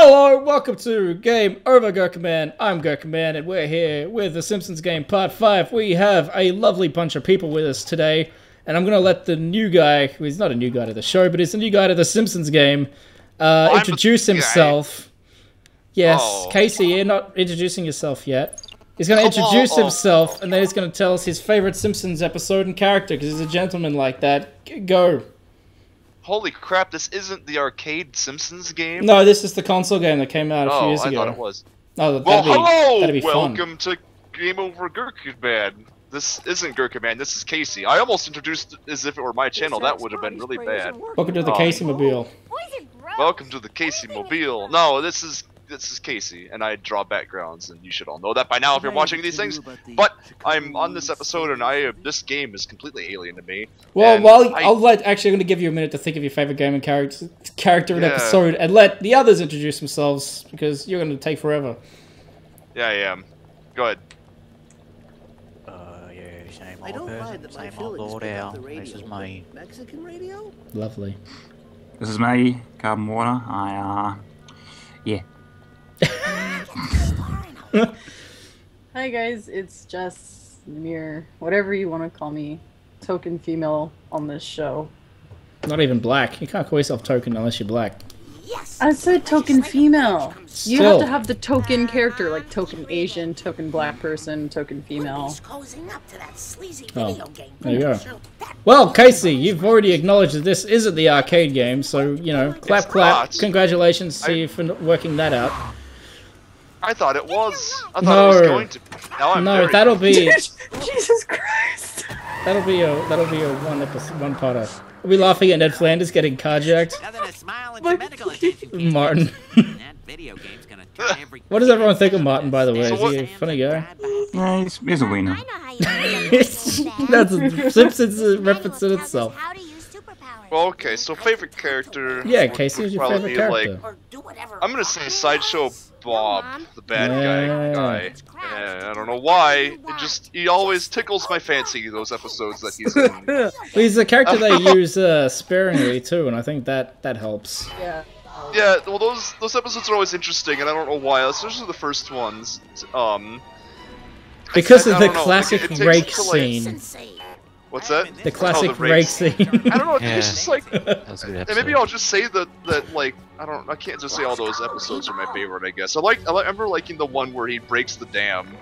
Hello, welcome to Game Over Gerkinman. I'm Gerkinman, and we're here with the Simpsons game Part 5. We have a lovely bunch of people with us today, and I'm going to let the new guy, who is not a new guy to the show, but is a new guy to the Simpsons game, introduce himself. Yes, oh. Casey, you're not introducing yourself yet. He's going to introduce himself, and then he's going to tell us his favorite Simpsons episode and character, because he's a gentleman like that. Go. Holy crap, this isn't the arcade Simpsons game? No, this is the console game that came out a few years ago. I thought it was. Oh, hello! That'd be fun. Welcome to Game Over Gerkinman. This isn't Gerkinman, this is Casey. I almost introduced as if it were my channel. That would have been really bad. Welcome to the Casey Mobile. Welcome to the Casey Mobile. No, this is Casey, and I draw backgrounds, and you should all know that by now if you're watching these things. But I'm on this episode, and this game is completely alien to me. Well, actually, I'm going to give you a minute to think of your favorite game and character and episode, and let the others introduce themselves, because you're going to take forever. Yeah, I am. Go ahead. I don't mind that my village picked up the radio. This is me. Mexican radio? Lovely. This is me, Carbon Water. Yeah. Hi guys, it's just Mir, whatever you want to call me, token female on this show. Not even black. You can't call yourself token unless you're black. Yes. I said token female. You have to have the token character, like token Asian, token black person, token female. Oh, there you go. Well, Casey, you've already acknowledged that this isn't the arcade game, so, you know, clap, clap. Congratulations to you for working that out. I thought it was. I thought it was going to be. Now I'm that'll be... Jesus Christ. That'll be a one-parter. We'll be laughing at Ned Flanders getting carjacked. Martin. What does everyone think of Martin, by the way? Is he a funny guy? Yeah, he's a wiener. That's a Simpsons reference in itself. Well, okay, so favorite character... Yeah, Casey, who's your favorite character? I'm gonna say Sideshow Bob, the bad guy. Yeah, I don't know why. He always tickles my fancy, those episodes that he's in. Well, he's a character they use sparingly too, and I think that helps. Yeah. Yeah, well, those episodes are always interesting, and I don't know why, especially the first ones. Because of the classic rake scene. What's that? The classic rake scene. I don't know. It's just like, and maybe I'll just say that like I can't just say all those episodes are my favorite. I guess I remember liking the one where he breaks the dam.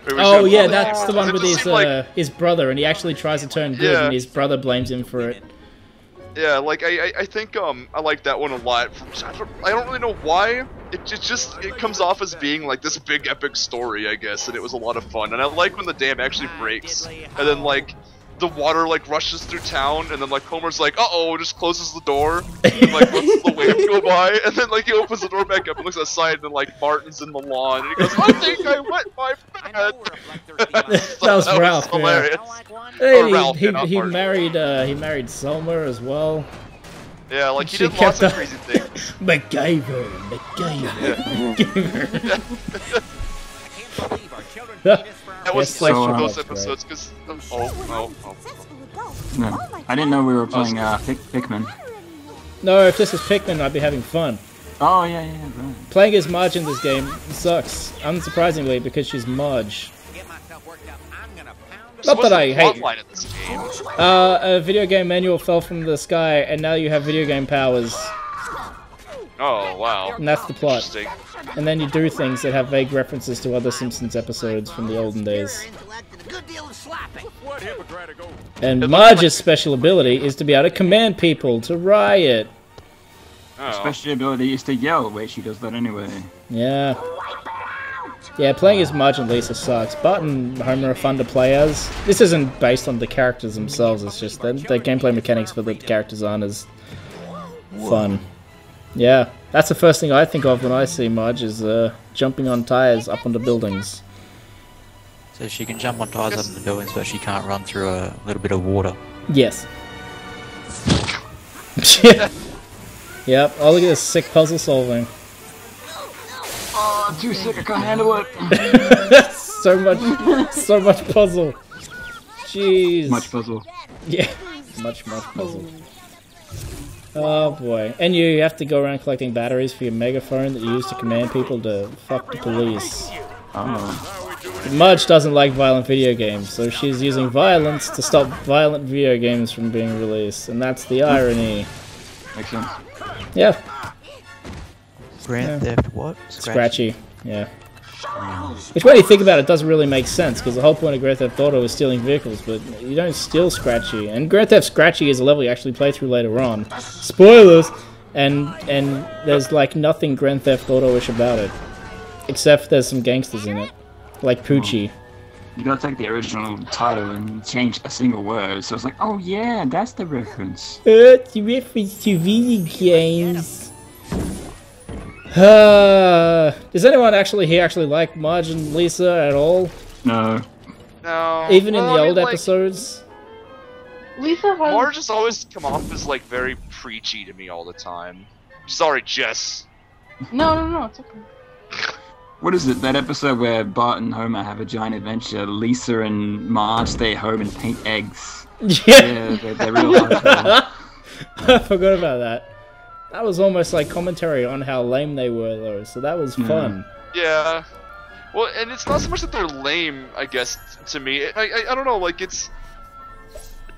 Oh yeah, that's the one with his brother, and he actually tries to turn good, and his brother blames him for it. Yeah, like I think I like that one a lot. I don't really know why. It comes off as being like this big epic story, I guess, and it was a lot of fun. And I like when the dam actually breaks, and then like the water like rushes through town, and then like Homer's like, uh-oh, just closes the door, and like lets the wave go by, and then like he opens the door back up and looks outside, and then like Martin's in the lawn, and he goes, I think I wet my bed. That was Ralph. Hilarious. Hey, he married Selma as well. Yeah, like he did lots of crazy things. MacGyver. That was like one of those episodes because No, I didn't know we were playing Pikmin. No, if this was Pikmin, I'd be having fun. Oh yeah, right. Playing as Marge in this game sucks, unsurprisingly, because she's Marge. Not that I hate. A video game manual fell from the sky, and now you have video game powers. Oh wow! And that's the plot. And then you do things that have vague references to other Simpsons episodes from the olden days. And Marge's special ability is to be able to command people to riot. Her special ability is to yell. Wait, she does that anyway. Yeah. Yeah, playing as Marge and Lisa sucks. Bart and Homer are fun to play as. This isn't based on the characters themselves, it's just that the gameplay mechanics for the characters aren't as fun. Yeah, that's the first thing I think of when I see Marge is jumping on tires up onto buildings. So she can jump on tires up on the buildings, but she can't run through a little bit of water. Yes. Yep, oh look at this sick puzzle solving. Oh, I'm too sick, I can't handle it. so much puzzle. Jeez. Much puzzle. Yeah, much puzzle. Oh boy. And you have to go around collecting batteries for your megaphone that you use to command people to fuck the police. Oh. Mudge doesn't like violent video games, so she's using violence to stop violent video games from being released, and that's the irony. Makes sense. Yeah. Grand Theft what? Scratchy. Yeah. Which, when you think about it, doesn't really make sense, because the whole point of Grand Theft Auto is stealing vehicles, but you don't steal Scratchy. And Grand Theft Scratchy is a level you actually play through later on. Spoilers! And there's, like, nothing Grand Theft Auto-ish about it. Except there's some gangsters in it. Like Poochie. You gotta take the original title and change a single word, so it's like, oh yeah, that's the reference. It's a reference to video games. Does anyone actually like Marge and Lisa at all? No. No. Even in the I mean, old like, episodes? Lisa has... Marge has always come off as like very preachy to me all the time. Sorry, Jess. No, it's okay. What is it, that episode where Bart and Homer have a giant adventure, Lisa and Marge stay home and paint eggs? Yeah, they're real hard. I forgot about that. That was almost like commentary on how lame they were, though, so that was fun. Yeah. Well, and it's not so much that they're lame, I guess, to me. I don't know, like, it's...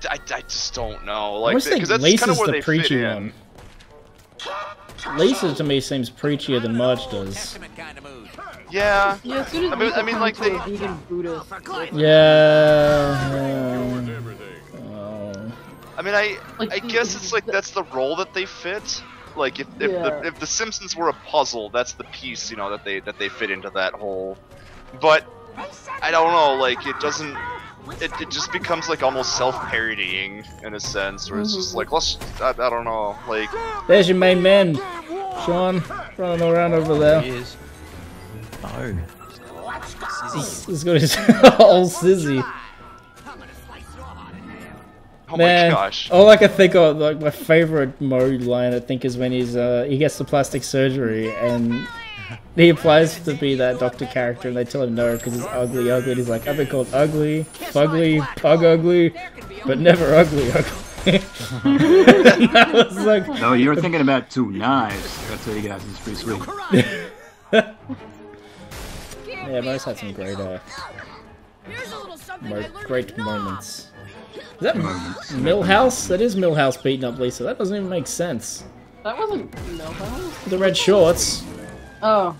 I just don't know. Like, because that's kind of where they fit in. Lisa, to me, seems preachier than Marge does. Yeah. Yeah, as soon as I mean, like, they... vegan Buddhist. Yeah. I mean, I guess it's like that's the role that they fit. Like if the Simpsons were a puzzle, that's the piece, you know, that they fit into that whole. But I don't know, like it doesn't. It just becomes like almost self-parodying in a sense, where it's just like I don't know, like. There's your main man, Sean, running around over there. He is. No. He's got his old Sizzy. Oh Man, my gosh. all I can think of, like my favorite mode line, I think, is when he gets the plastic surgery and he applies to be that doctor character, and they tell him no because he's ugly, and he's like, I've been called ugly, fugly, pug ugly, but never ugly. That was like, no, you were thinking about two knives. That's what you guys. It's pretty sweet. Yeah, Mo's had some great great moments. Is that Millhouse? That is Millhouse beating up Lisa. That doesn't even make sense. That wasn't Millhouse. The red shorts. Oh.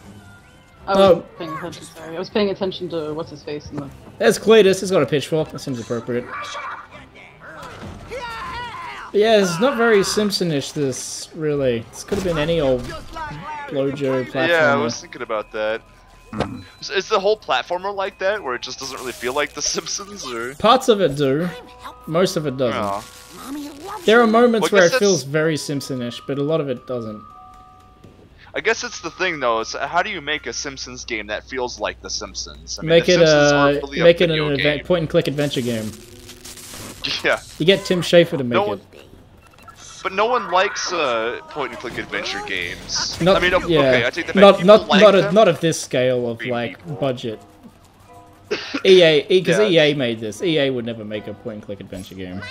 I wasn't paying attention, sorry. I was paying attention to what's his face in the... There's Cletus. He's got a pitchfork. That seems appropriate. But yeah, it's not very Simpsonish, this, really. This could have been any old blowjo platformer. Yeah, I was thinking about that. Is the whole platformer like that, where it just doesn't really feel like The Simpsons, or? Parts of it do. Most of it doesn't. Oh. There are moments where it feels very Simpsonish, but a lot of it doesn't. I guess it's the thing, though. Is how do you make a Simpsons game that feels like The Simpsons? I mean, Make The it Simpsons aren't really a video an game. point-and-click adventure game. Yeah. You get Tim Schafer to make it. But no one likes point-and-click adventure games. Not, I mean, yeah. okay, I take that back. Not at this scale of like budget. EA, because EA made this. EA would never make a point-and-click adventure game.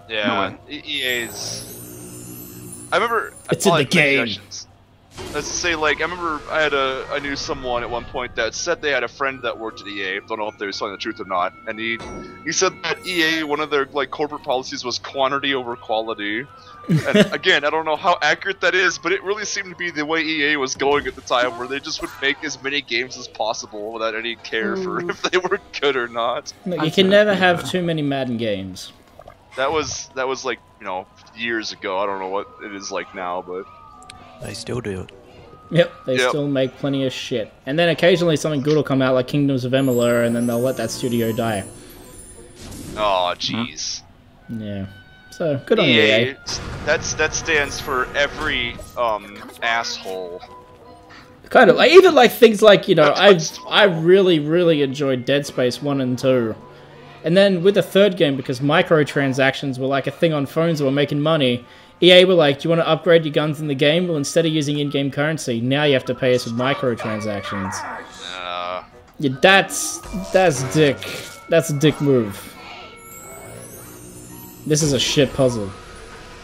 Yeah, EA's. I remember. It's in the game. Let's say, like, I remember I knew someone at one point that said they had a friend that worked at EA. Don't know if they were telling the truth or not. And he said that EA, one of their like corporate policies was quantity over quality. And again, I don't know how accurate that is, but it really seemed to be the way EA was going at the time, where they just would make as many games as possible without any care for if they were good or not. No, you can never have too many Madden games. That was like, you know, years ago. I don't know what it is like now, but. They still do it. Yep, they still make plenty of shit. And then occasionally something good will come out, like Kingdoms of Amalur, and then they'll let that studio die. Oh, jeez. Yeah. So, good on EA. That stands for every, asshole. Kind of. Like, even like things like, you know, I really, really enjoyed Dead Space 1 and 2. And then with the third game, because microtransactions were like a thing on phones that were making money, EA were like, do you want to upgrade your guns in the game? Well, instead of using in-game currency, now you have to pay us with microtransactions. Yeah, that's dick. That's a dick move. This is a shit puzzle.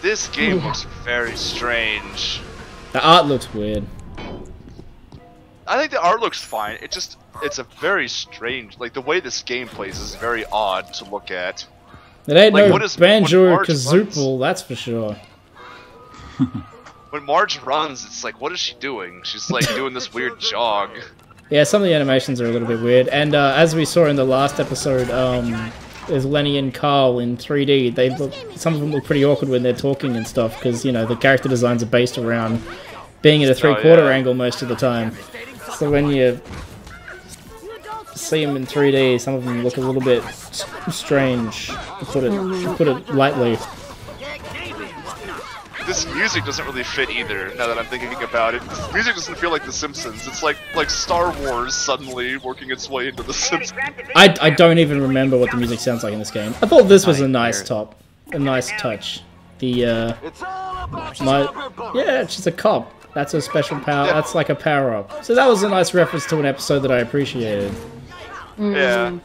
This game looks very strange. The art looks weird. I think the art looks fine. It's a very strange, like the way this game plays is very odd to look at. It ain't Like, no what is- Banjo when or Marge Kazoople, that's for sure. When Marge runs, it's like, what is she doing? She's like doing this weird jog. Yeah, some of the animations are a little bit weird, and as we saw in the last episode, there's Lenny and Carl in 3D. Some of them look pretty awkward when they're talking and stuff, because, you know, the character designs are based around being at a three-quarter angle most of the time. So when you see them in 3D, some of them look a little bit strange, to put it lightly. This music doesn't really fit either, now that I'm thinking about it. This music doesn't feel like The Simpsons. It's like Star Wars suddenly working its way into The Simpsons. I don't even remember what the music sounds like in this game. I thought this was a nice touch. The she's a cop. That's a special power. Yeah. That's like a power-up. So that was a nice reference to an episode that I appreciated. Yeah.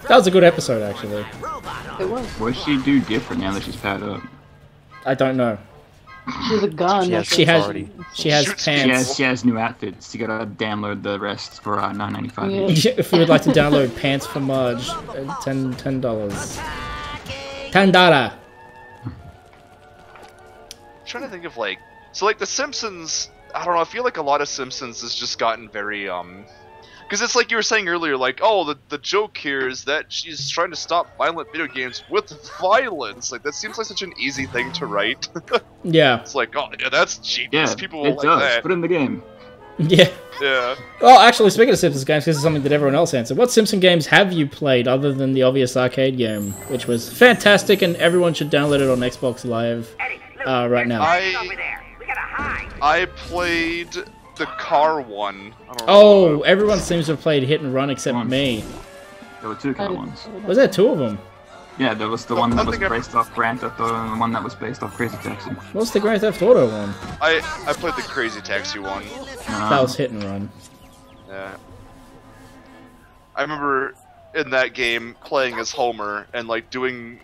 That was a good episode, actually. It was. What does she do different now that she's powered up? I don't know. She has a gun. She has She has authority. Shoots pants. She has new outfits. You gotta download the rest for $9.95. Yeah. each. If you would like to download Pants for Marge, $10. $10. I'm trying to think of so like The Simpsons, I don't know, I feel like a lot of Simpsons has just gotten very, because it's like you were saying earlier, like, oh, the joke here is that she's trying to stop violent video games with violence. Like, that seems like such an easy thing to write. Yeah. It's like, oh, yeah, that's genius. Yeah, People it will like does. that. Put it in the game. Yeah. Yeah. Well, actually, speaking of Simpsons games, this is something that everyone else answered. What Simpson games have you played other than the obvious arcade game, which was fantastic, and everyone should download it on Xbox Live right now? I played the car one. I don't Oh, know. everyone seems to have played Hit and Run except me. There were two kind of ones. Was there two of them? Yeah, there was the one that was think based off Grand Theft Auto and the one that was based off Crazy Taxi. What's the Grand Theft Auto one? I played the Crazy Taxi one. That was Hit and Run. Yeah. I remember in that game playing as Homer and like doing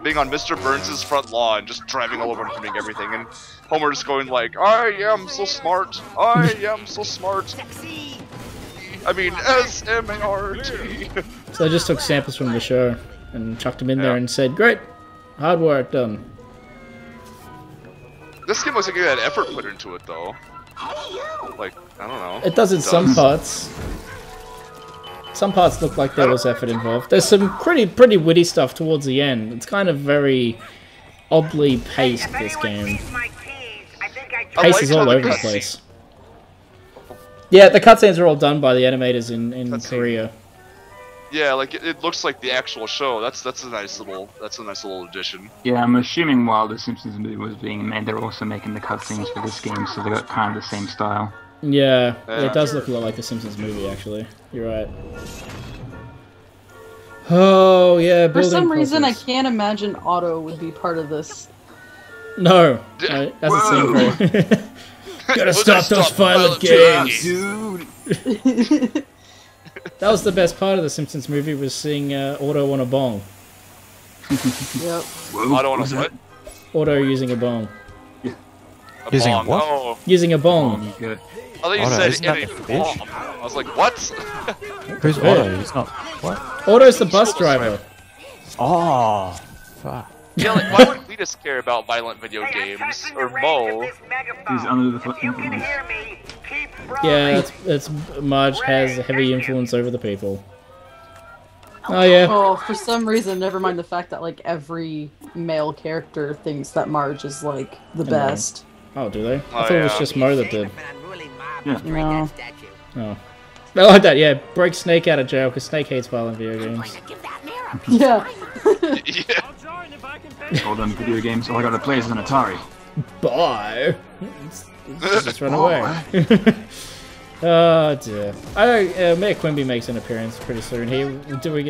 being on Mr. Burns' front lawn, just driving all over and doing everything, and Homer just going like, I am so smart, I am so smart. I mean, S-M-A-R-T. So I just took samples from the show and chucked them in there and said, great, hard work done. This game looks like it had effort put into it, though. Like, I don't know. It does in some parts. Some parts look like there was effort involved. There's some pretty witty stuff towards the end. It's kind of very oddly paced, this game. Pace is all over the place. Yeah, the cutscenes are all done by the animators in Korea. Yeah, like it looks like the actual show. That's a nice little addition. Yeah, I'm assuming while the Simpsons movie was being made, they're also making the cutscenes for this game, so they got kind of the same style. Yeah, Yeah. it does look a lot like the Simpsons movie, actually. You're right. Oh, yeah, For building some reason, I puzzles. can't imagine Otto would be part of this. No, that doesn't seem very... Gotta stop those violent games! Dude! That was the best part of the Simpsons movie, was seeing Otto on a bong. Yep. Whoa, I don't want was to that? what? Otto using a bong. Using a bong. what? Oh, Using a bong. Oh, good. I thought you Otto, said isn't that in a the fish? bomb. I was like, what? Who's Yeah. Otto? He's not. What? Otto's the bus driver. Oh, fuck. Yeah, like, why would we just care about violent video games? Or Mo? He's under the influence. Yeah, it's Marge has a heavy influence over the people. Oh yeah. Oh, for some reason, never mind the fact that like every male character thinks that Marge is like the best. Oh, do they? I Oh, thought it was yeah. just Mo that did. No. Oh. I like that, yeah. Break Snake out of jail, because Snake hates violent video games. Yeah. Yeah. All them video games, all I gotta play is an Atari. Bye! Just run away. Oh dear. Mayor Quimby makes an appearance pretty soon. He doing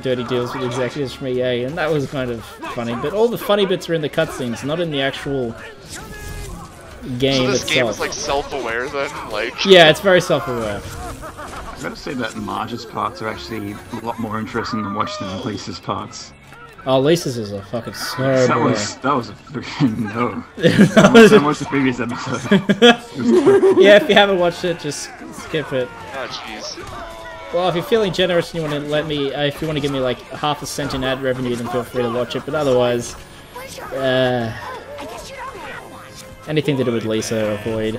dirty deals with executives from EA, and that was kind of funny. But all the funny bits are in the cutscenes, not in the actual game So this itself. game is like self-aware then? Like, Yeah, it's very self-aware. I gotta say that Marge's parts are actually a lot more interesting to watch than Lisa's parts. Oh, Lisa's is a fucking so That boring. was a freaking no. That I was- watched the previous episode. It was Yeah, if you haven't watched it, just skip it. Oh jeez. Well, if you're feeling generous and you want to let me, if you want to give me like half a cent in ad revenue, then feel free to watch it. But otherwise, anything to do with Lisa, avoid.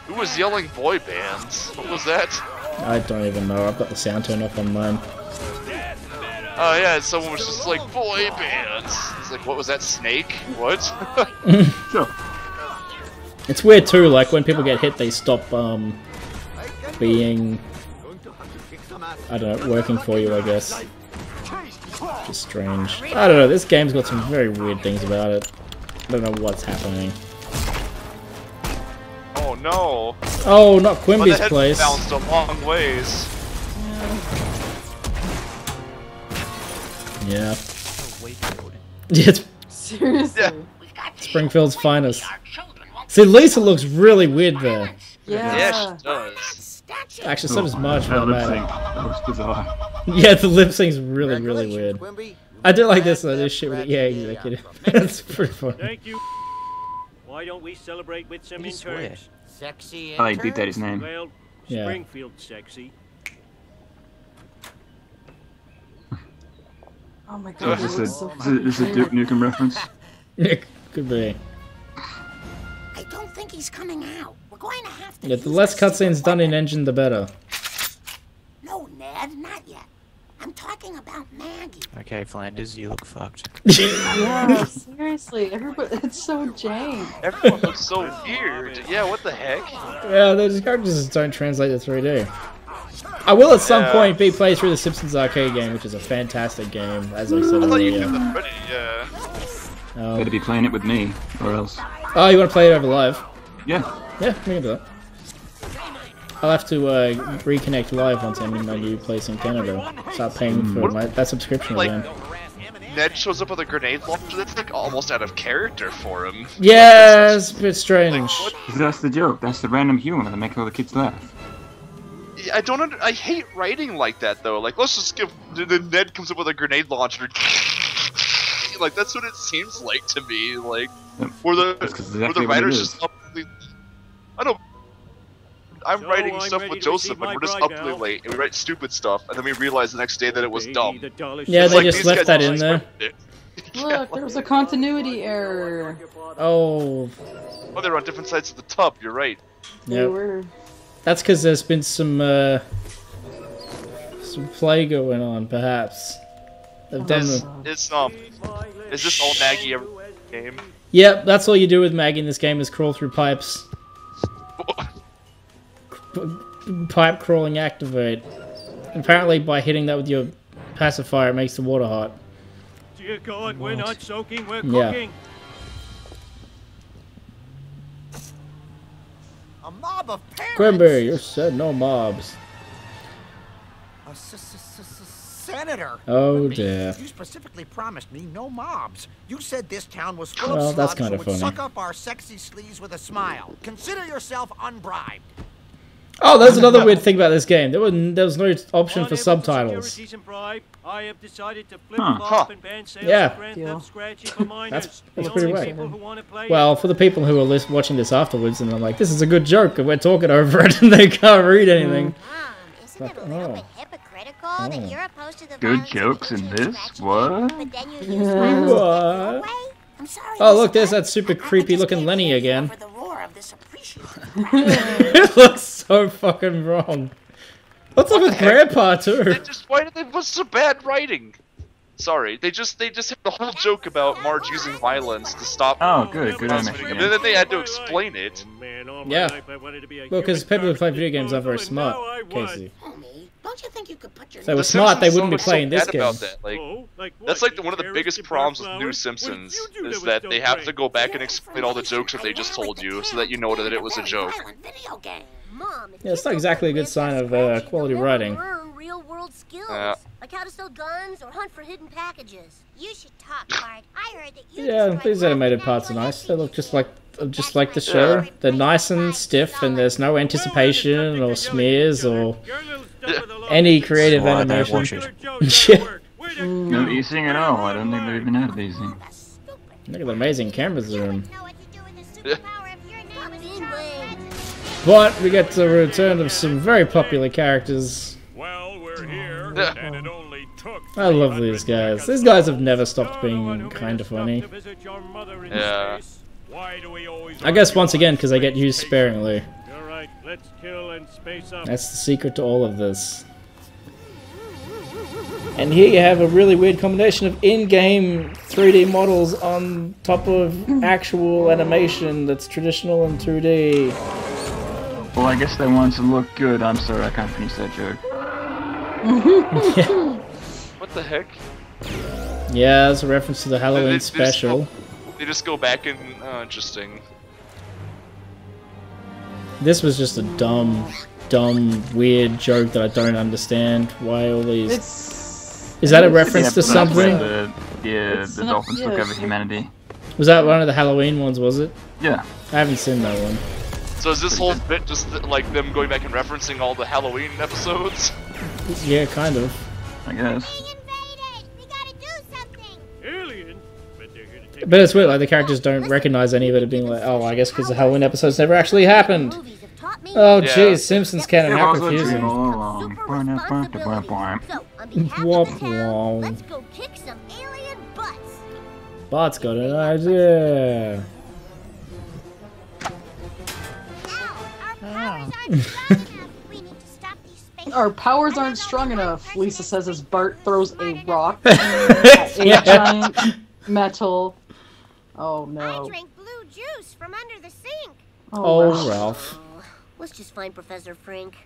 Who was yelling boy bands? What was that? I don't even know. I've got the sound turned off on mine. Oh yeah, someone was just like, boy bands. It's like, what was that, Snake? What? Sure. It's weird too. Like when people get hit, they stop being, I don't know, working for you. I guess. Just strange. I don't know. This game's got some very weird things about it. I don't know what's happening. Oh no. Oh, not My Quimby's head place. bounced a long ways. Yeah. It's Seriously. Yeah. Springfield's finest. See, Lisa looks really weird there. Yeah. Yeah, she does. Actually, so does Marge for That that lip matter. sync. That was bizarre. Yeah, the lip sync's really, really weird. I do like this though, this shit with the EA executive. That's pretty funny. Thank you. Why don't we celebrate with some He swear. interns? Sexy. I like Big Daddy's name. Well, Yeah. Springfield sexy. Oh my Oh, god, is it this was so is a Duke Nukem reference? It could be. I don't think he's coming out. We're going to have to. Yeah, the use less our secret cutscenes done in weapon. engine, the better. No, Ned, not yet. I'm talking about Maggie. Okay, Flanders, you look fucked. Yeah, seriously, everybody, it's so jank. Everyone looks so weird. Yeah, what the heck? Yeah, those characters just don't translate to 3D. I will at some Yeah. point be playing through the Simpsons arcade game, which is a fantastic game, as I said I thought you earlier. did that already, yeah. Better be playing it with me, or else. Oh, you want to play it over live? Yeah. Yeah, we can do that. I'll have to reconnect live once I'm in my new place in Canada. Start paying for that subscription Like, again. Ned shows up with a grenade launcher that's like almost out of character for him. Yeah, it's a bit strange. What? That's the joke. That's the random humor that make all the kids laugh. I don't I hate writing like that though. Like, let's just give. Then Ned comes up with a grenade launcher. Like, that's what it seems like to me. Like, where That's the exactly what it writers is. just upply. I know. I'm So writing I'm stuff ready with to Joseph, receive and we're my just bride upply now. late, and we write stupid stuff, and then we realize the next day that it was dumb. The dollar Yeah, It's they like, just these left guys that just in there. scripted it. Look, there was a continuity error. Oh, Oh, they're on different sides of the tub. You're right. They Yep. were. that's because there's been some play going on, perhaps. They've done Is the... is this all Maggie ever game? Yep, that's all you do with Maggie in this game is crawl through pipes. Pipe crawling activate. Apparently by hitting that with your pacifier it makes the water hot. Dear God, we're not soaking, we're Yeah. cooking. A mob of parents. Quimby, you said no mobs. A senator. Oh Quimby, dear. You specifically promised me no mobs. You said this town was full Well, of that's slugs kinda who would funny. suck up our sexy sleeves with a smile. Consider yourself unbribed. Oh, there's another weird thing about this game. There was no option for Unable to subtitles. securities and bribe, I have decided to Huh. flip-flop and ban sales Yeah. of Grand Deal. Theft Scratchy for minors. That's the pretty only right. people who want to play Well, for the people who are watching this afterwards and I'm like, this is a good joke and we're talking over it and they can't read anything. Mom, isn't it a little bit hypocritical that you're opposed to the Good violence jokes of in Asian this? scratchy, What? But then you use violence to What? take it away? I'm sorry. Oh, Miss look, there's Black. that super I creepy just looking can't Lenny get again. over the roar of this appreciative It looks so fucking wrong. What's up with Grandpa too? Why did they was so bad writing? Sorry, they just had the whole joke about Marge using violence to stop. Oh, good animation. And then they had to explain it. Oh, man, all my Yeah. life I wanted to be a Well, because human people who play garbage video games aren't very disposal, and smart, now I was. Casey. Homie, don't you think you could put your If they were The smart, they Simpsons wouldn't be are so playing this bad game. about that. Like, Oh, like what? that's like You one of the terrorist biggest and problems with flowers? New What did Simpsons you do is was that don't they have play? to go back and explain all the jokes that they just told you, so that you know that it was a joke. Video game. Mom, if Yeah, it's you not don't exactly a live good sign that of scratchy, quality you'll never writing. learn real-world skills, Yeah. like how to sell guns or hunt for hidden packages. You should talk, Bart. I heard that you Yeah, destroyed these one animated of parts are Natural nice. They look just History like the show. Yeah. They're nice and stiff, and there's no anticipation or smears or any creative Why don't animation. watch it? Yeah. No easing at all. I don't think they've even had easing. Look at the amazing cameras room. Know what to do with the superpower if your name is Charles. But we get the return of some very popular characters. Well, we're here, and it only took. I love these guys. These guys have never stopped being kind of funny. Yeah. Why do we always I guess once again because they get used sparingly. All right, let's kill and space up. That's the secret to all of this. And here you have a really weird combination of in-game 3D models on top of actual animation that's traditional in 2D. Well, I guess they want to look good. I'm sorry, I can't finish that joke. What the heck? Yeah, it's a reference to the Halloween special. They just go back and interesting. This was just a dumb, weird joke that I don't understand. Why all these... Is that a reference to something? The dolphins took over humanity. Was that one of the Halloween ones, was it? Yeah. I haven't seen that one. So is this whole bit just like them going back and referencing all the Halloween episodes? Yeah, kind of. I guess. Being invaded. We gotta do something. Alien? But they're here to take. But it's weird, like the characters don't recognize any of it, being like, oh, I guess because the Halloween episodes never actually happened. Movies have taught me Oh, Yeah. jeez, Simpsons canon, how confusing. super responsibility. So, on behalf Womp of the town, womp. let's go kick some alien butts. Bart's got an idea. Now, our powers aren't strong enough. We need to stop these space. Our powers aren't strong enough, Lisa says as Bart throws a rock at a giant metal. Oh I no. drank blue juice from under the sink. Oh, Ralph. Ralph. Oh, let's just find Professor Frink.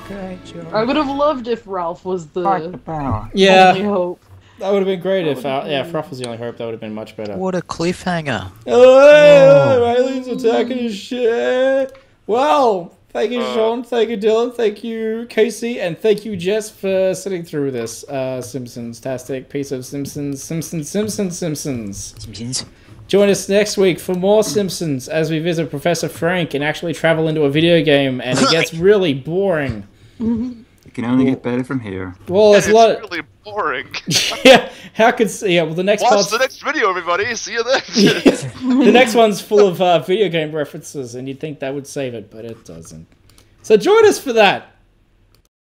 I would have loved if Ralph was the Fight the power. only Yeah, hope. that would have been great if Froth was the only hope. That would have been much better. What a cliffhanger. Oh, aliens attacking his shit. Well, thank you, Sean. Thank you, Dylan. Thank you, Casey. And thank you, Jess, for sitting through this Simpsons-tastic piece of Simpsons. Join us next week for more Simpsons as we visit Professor Frank and actually travel into a video game, and it gets really boring. It can only get better from here. Well, it's a lot. really boring. Yeah, how could well the next Watch part's the next video, everybody. See you then. the next one's full of video game references, and you'd think that would save it, but it doesn't. So join us for that.